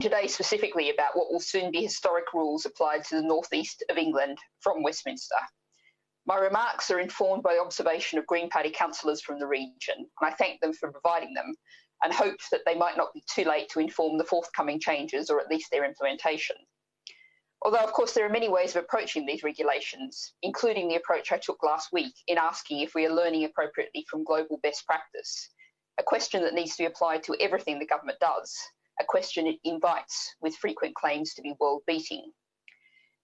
today specifically about what will soon be historic rules applied to the northeast of England from Westminster. My remarks are informed by observation of Green Party councillors from the region, and I thank them for providing them and hope that they might not be too late to inform the forthcoming changes or at least their implementation. Although, of course, there are many ways of approaching these regulations, including the approach I took last week in asking if we are learning appropriately from global best practice, a question that needs to be applied to everything the government does, a question it invites with frequent claims to be world-beating.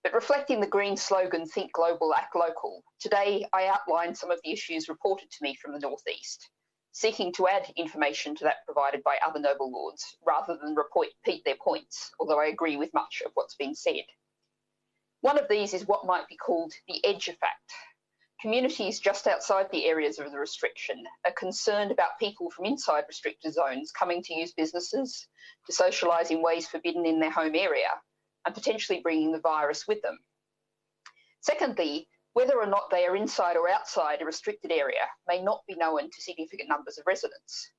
But reflecting the Green slogan, think global, act local, today I outline some of the issues reported to me from the Northeast, seeking to add information to that provided by other noble lords, rather than repeat their points, although I agree with much of what's been said. One of these is what might be called the edge effect. Communities just outside the areas of the restriction are concerned about people from inside restricted zones coming to use businesses, to socialise in ways forbidden in their home area, and potentially bringing the virus with them. Secondly, whether or not they are inside or outside a restricted area may not be known to significant numbers of residents.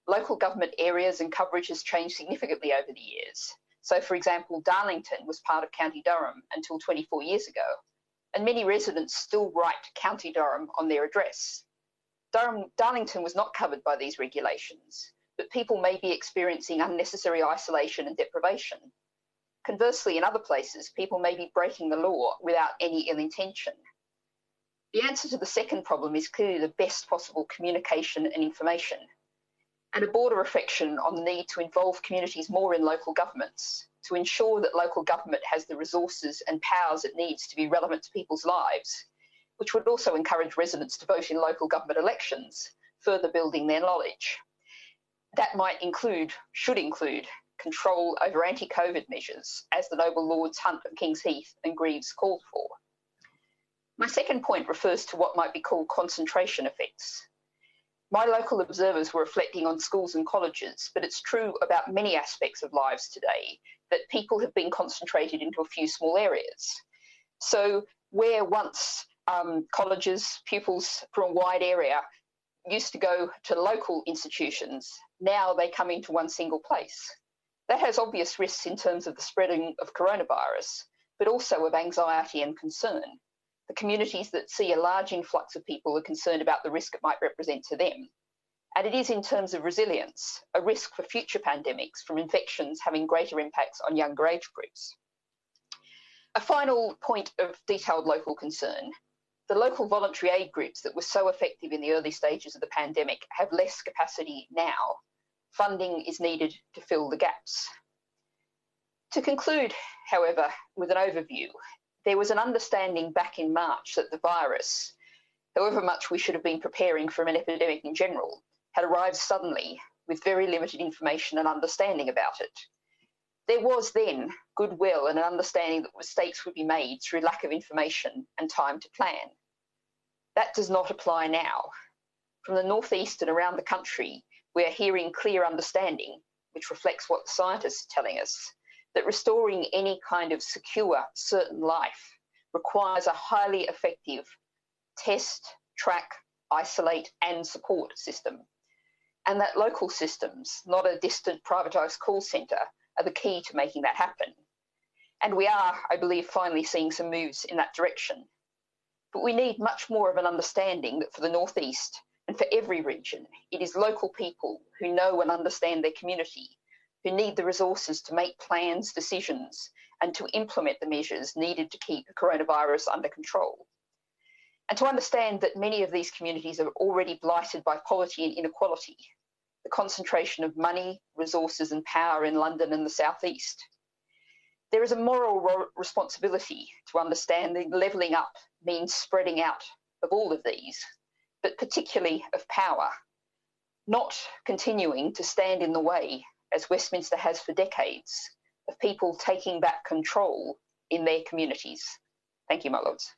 Local government areas and coverage has changed significantly over the years. So, for example, Darlington was part of County Durham until 24 years ago, and many residents still write County Durham on their address. Darlington was not covered by these regulations, but people may be experiencing unnecessary isolation and deprivation. Conversely, in other places, people may be breaking the law without any ill intention. The answer to the second problem is clearly the best possible communication and information, and a broader reflection on the need to involve communities more in local governments, to ensure that local government has the resources and powers it needs to be relevant to people's lives, which would also encourage residents to vote in local government elections, further building their knowledge. That should include, control over anti-COVID measures, as the noble lords Hunt of Kings Heath and Greaves called for. My second point refers to what might be called concentration effects. My local observers were reflecting on schools and colleges, but it's true about many aspects of lives today that people have been concentrated into a few small areas. So where once colleges, pupils from a wide area used to go to local institutions, now they come into one single place. That has obvious risks in terms of the spreading of coronavirus, but also of anxiety and concern. The communities that see a large influx of people are concerned about the risk it might represent to them. And it is, in terms of resilience, a risk for future pandemics from infections having greater impacts on younger age groups. A final point of detailed local concern. The local voluntary aid groups that were so effective in the early stages of the pandemic have less capacity now. Funding is needed to fill the gaps. To conclude, however, with an overview, there was an understanding back in March that the virus, however much we should have been preparing for an epidemic in general, had arrived suddenly with very limited information and understanding about it. There was then goodwill and an understanding that mistakes would be made through lack of information and time to plan. That does not apply now. From the northeast and around the country, we are hearing clear understanding, which reflects what the scientists are telling us, that restoring any kind of secure, certain life requires a highly effective test, track, isolate and support system. And that local systems, not a distant privatised call centre, are the key to making that happen. And we are, I believe, finally seeing some moves in that direction. But we need much more of an understanding that for the Northeast and for every region, it is local people who know and understand their community, who need the resources to make plans, decisions, and to implement the measures needed to keep the coronavirus under control. And to understand that many of these communities are already blighted by poverty and inequality, the concentration of money, resources and power in London and the South East. There is a moral responsibility to understand that levelling up means spreading out of all of these, but particularly of power, not continuing to stand in the way, as Westminster has for decades, of people taking back control in their communities. Thank you, my lords.